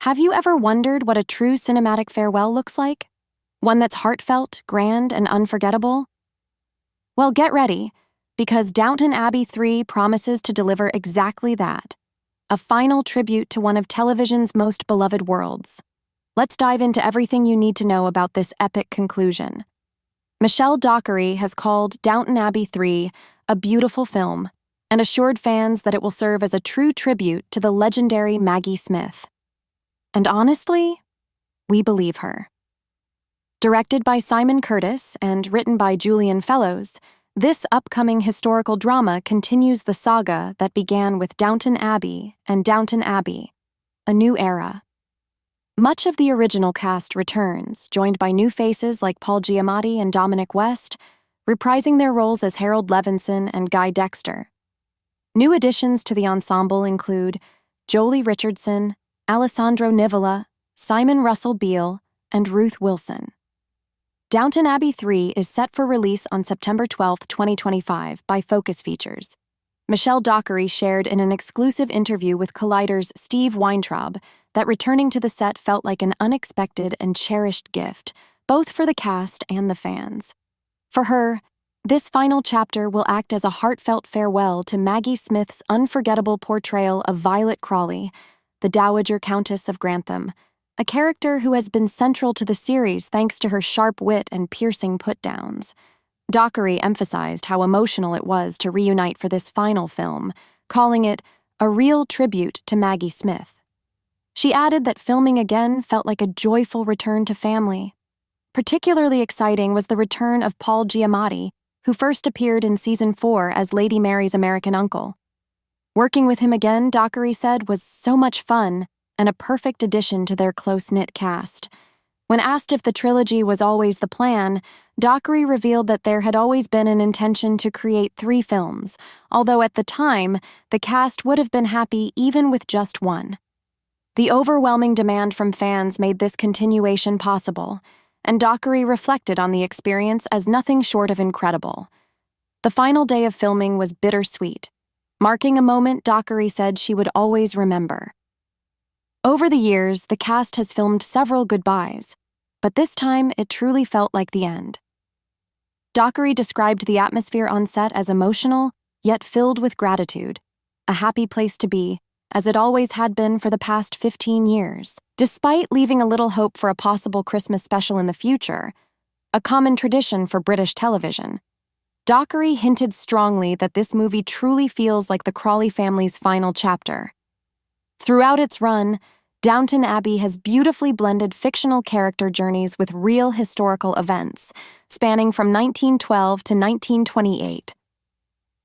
Have you ever wondered what a true cinematic farewell looks like? One that's heartfelt, grand, and unforgettable? Well, get ready, because Downton Abbey 3 promises to deliver exactly that. A final tribute to one of television's most beloved worlds. Let's dive into everything you need to know about this epic conclusion. Michelle Dockery has called Downton Abbey 3 a beautiful film and assured fans that it will serve as a true tribute to the legendary Maggie Smith. And honestly, we believe her. Directed by Simon Curtis and written by Julian Fellowes, this upcoming historical drama continues the saga that began with Downton Abbey and Downton Abbey, a new era. Much of the original cast returns, joined by new faces like Paul Giamatti and Dominic West, reprising their roles as Harold Levinson and Guy Dexter. New additions to the ensemble include Jolie Richardson, Alessandro Nivola, Simon Russell Beale, and Ruth Wilson. Downton Abbey 3 is set for release on September 12, 2025 by Focus Features. Michelle Dockery shared in an exclusive interview with Collider's Steve Weintraub that returning to the set felt like an unexpected and cherished gift, both for the cast and the fans. For her, this final chapter will act as a heartfelt farewell to Maggie Smith's unforgettable portrayal of Violet Crawley, the Dowager Countess of Grantham, a character who has been central to the series thanks to her sharp wit and piercing put-downs. Dockery emphasized how emotional it was to reunite for this final film, calling it a real tribute to Maggie Smith. She added that filming again felt like a joyful return to family. Particularly exciting was the return of Paul Giamatti, who first appeared in Season 4 as Lady Mary's American uncle. Working with him again, Dockery said, was so much fun and a perfect addition to their close-knit cast. When asked if the trilogy was always the plan, Dockery revealed that there had always been an intention to create 3 films, although at the time, the cast would have been happy even with just one. The overwhelming demand from fans made this continuation possible, and Dockery reflected on the experience as nothing short of incredible. The final day of filming was bittersweet, marking a moment Dockery said she would always remember. Over the years, the cast has filmed several goodbyes, but this time it truly felt like the end. Dockery described the atmosphere on set as emotional, yet filled with gratitude, a happy place to be, as it always had been for the past 15 years. Despite leaving a little hope for a possible Christmas special in the future, a common tradition for British television, Dockery hinted strongly that this movie truly feels like the Crawley family's final chapter. Throughout its run, Downton Abbey has beautifully blended fictional character journeys with real historical events, spanning from 1912 to 1928.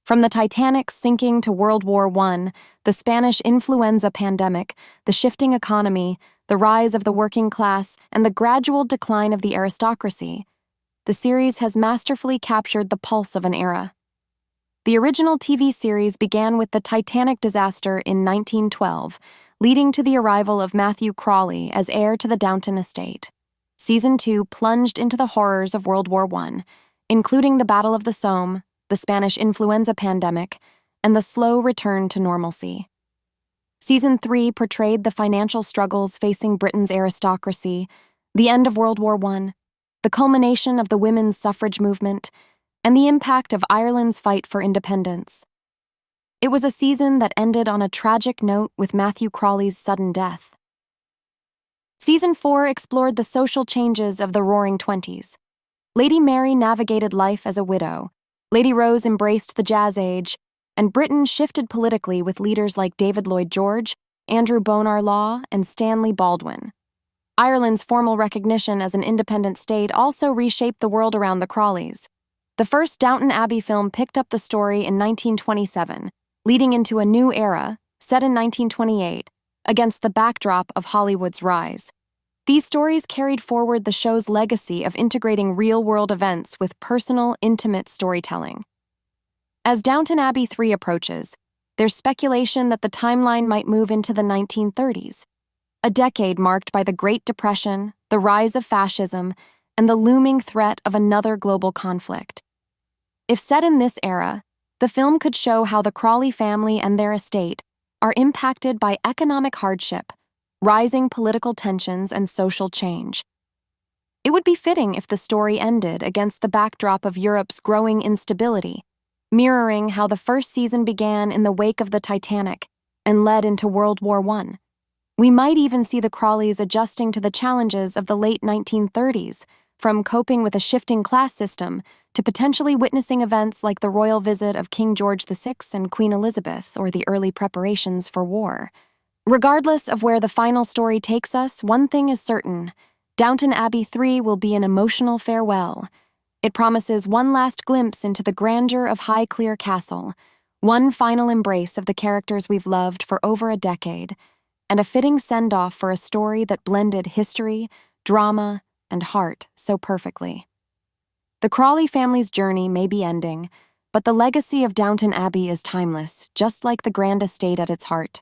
From the Titanic's sinking to World War I, the Spanish influenza pandemic, the shifting economy, the rise of the working class, and the gradual decline of the aristocracy, the series has masterfully captured the pulse of an era. The original TV series began with the Titanic disaster in 1912, leading to the arrival of Matthew Crawley as heir to the Downton estate. Season 2 plunged into the horrors of World War I, including the Battle of the Somme, the Spanish influenza pandemic, and the slow return to normalcy. Season 3 portrayed the financial struggles facing Britain's aristocracy, the end of World War I, the culmination of the women's suffrage movement, and the impact of Ireland's fight for independence. It was a season that ended on a tragic note with Matthew Crawley's sudden death. Season 4 explored the social changes of the Roaring Twenties. Lady Mary navigated life as a widow, Lady Rose embraced the Jazz Age, and Britain shifted politically with leaders like David Lloyd George, Andrew Bonar Law, and Stanley Baldwin. Ireland's formal recognition as an independent state also reshaped the world around the Crawleys. The first Downton Abbey film picked up the story in 1927, leading into a new era, set in 1928, against the backdrop of Hollywood's rise. These stories carried forward the show's legacy of integrating real-world events with personal, intimate storytelling. As Downton Abbey 3 approaches, there's speculation that the timeline might move into the 1930s, a decade marked by the Great Depression, the rise of fascism, and the looming threat of another global conflict. If set in this era, the film could show how the Crawley family and their estate are impacted by economic hardship, rising political tensions, and social change. It would be fitting if the story ended against the backdrop of Europe's growing instability, mirroring how the first season began in the wake of the Titanic and led into World War I. We might even see the Crawleys adjusting to the challenges of the late 1930s, from coping with a shifting class system to potentially witnessing events like the royal visit of King George VI and Queen Elizabeth or the early preparations for war. Regardless of where the final story takes us, one thing is certain: Downton Abbey 3 will be an emotional farewell. It promises one last glimpse into the grandeur of Highclere Castle, one final embrace of the characters we've loved for over a decade, and a fitting send-off for a story that blended history, drama, and heart so perfectly. The Crawley family's journey may be ending, but the legacy of Downton Abbey is timeless, just like the grand estate at its heart.